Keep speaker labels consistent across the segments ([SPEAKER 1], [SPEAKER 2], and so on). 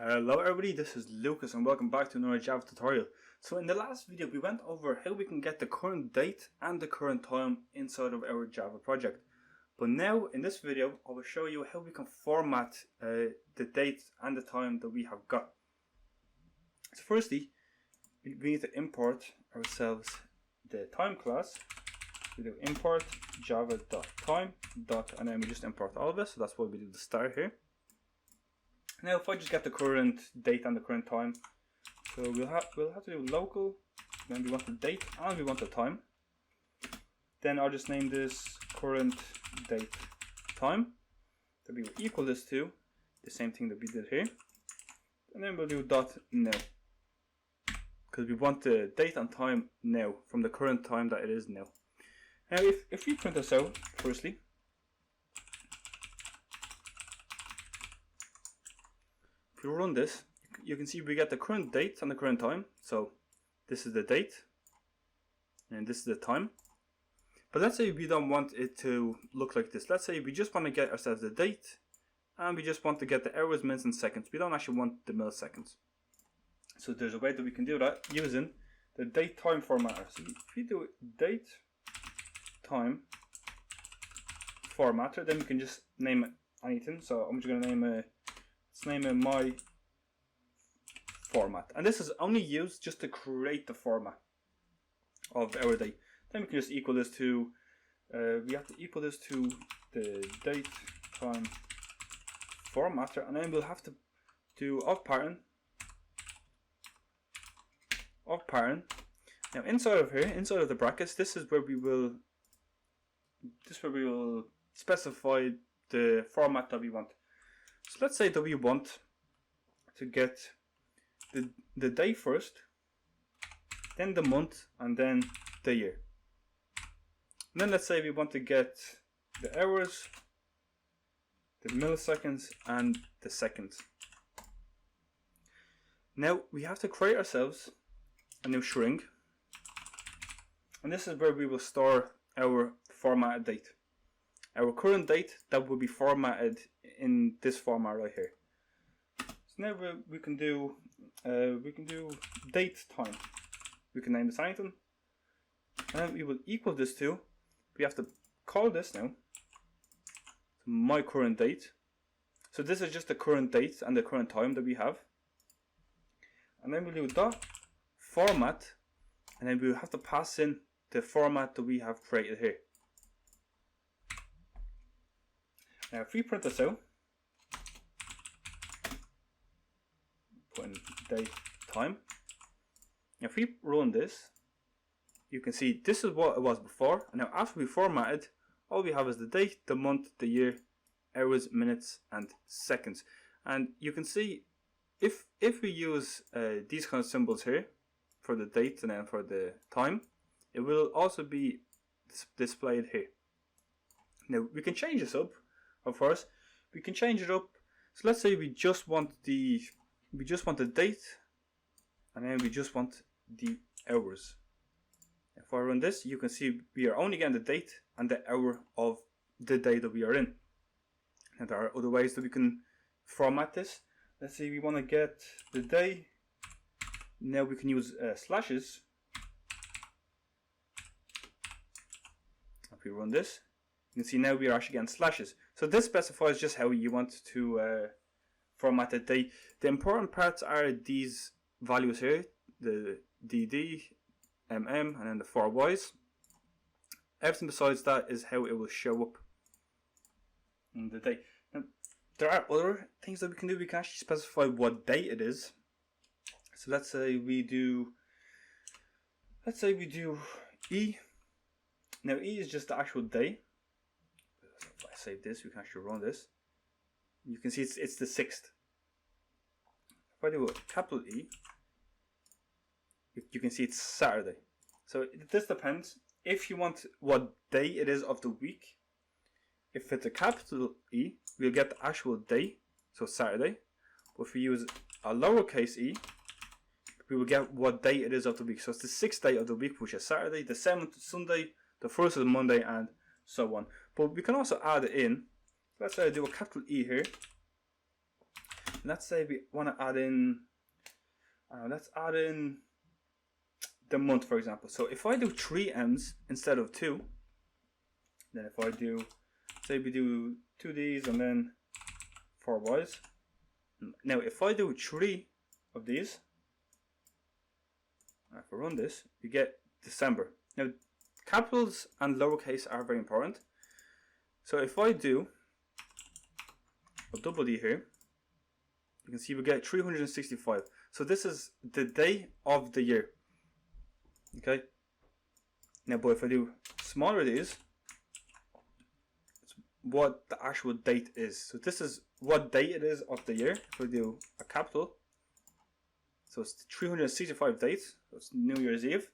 [SPEAKER 1] Hello everybody, this is Lucas and welcome back to another Java tutorial. So in the last video we went over how we can get the current date and the current time inside of our Java project. But now in this video I will show you how we can format the date and the time that we have got. So firstly, we need to import ourselves the time class. We do import java.time and then we just import all of it, so that's what we do to start here. Now if I just get the current date and the current time, so we'll have to do local, then we want the date and we want the time. Then I'll just name this current date time, that we will equal this to the same thing that we did here. And then we'll do dot now, because we want the date and time now from the current time that it is now. Now if we print this out firstly, if you run this, you can see we get the current date and the current time. So this is the date and this is the time. But let's say we don't want it to look like this. Let's say we just want to get ourselves the date and we just want to get the hours, minutes and seconds. We don't actually want the milliseconds. So there's a way that we can do that using the date time formatter. So if we do date time formatter, then we can just name it anything. So I'm just going to name it, let's name it my format, and this is only used just to create the format of our date. Then we can just equal this to we have to equal this to the date time formatter, and then we'll have to do of pattern. Now inside of here, inside of the brackets, this is where we will specify the format that we want. So let's say that we want to get the day first, then the month, and then the year. And then let's say we want to get the hours, the milliseconds, and the seconds. Now we have to create ourselves a new string, and this is where we will store our formatted date. Our current date that will be formatted in this format right here. So now we can do date time. We can name this anything, and we will equal this to. We have to call this now my current date. So this is just the current date and the current time that we have, and then we'll do dot format, and then we'll have to pass in the format that we have created here. Now if we print this out, put in date time. Now if we run this, you can see this is what it was before, and now after we formatted, all we have is the date, the month, the year, hours, minutes and seconds. And you can see if we use these kind of symbols here for the date and then for the time, it will also be displayed here. Now we can change this up. Of course, we can change it up. So let's say we just want the date, and then we just want the hours. If I run this, you can see we are only getting the date and the hour of the day that we are in. And there are other ways that we can format this. Let's say we want to get the day. Now we can use slashes. If we run this, you can see now we are actually getting slashes. So this specifies just how you want to format the day. The important parts are these values here, the DD, MM, and then the 4Ys. Everything besides that is how it will show up in the day. Now, there are other things that we can do. We can actually specify what day it is. So let's say we do E. Now E is just the actual day. If I save this, we can actually run this. You can see it's the 6th. If I do a capital E, you can see it's Saturday. So this depends if you want what day it is of the week. If it's a capital E, we'll get the actual day, so Saturday. But if we use a lowercase e, we will get what day it is of the week. So it's the 6th day of the week, which is Saturday, the 7th is Sunday, the 1st is Monday, and so on. But we can also add it in. Let's say I do a capital E here. let's say we want to add in, let's add in the month, for example. So if I do 3 M's instead of 2, then if I do, say we do 2 D's and then 4 Y's. Now if I do 3 of these, if I run this, you get December. Now capitals and lowercase are very important. So if I do a double D here, you can see we get 365. So this is the day of the year. Okay. Now, but if I do smaller D's, it's what the actual date is. So this is what day it is of the year. If I do a capital, so it's 365 dates. So it's New Year's Eve.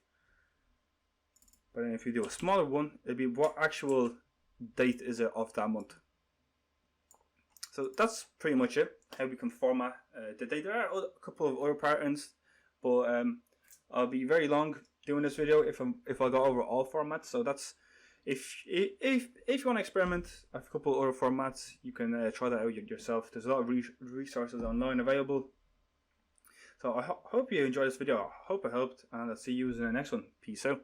[SPEAKER 1] But then if you do a smaller one, it'd be what actual date is it of that month. So that's pretty much it, how we can format the date. There are a couple of other patterns, but I'll be very long doing this video if I go over all formats. So that's, if you want to experiment with a couple of other formats, you can try that out yourself. There's a lot of resources online available. So I hope you enjoyed this video. I hope it helped, and I'll see you in the next one. Peace out.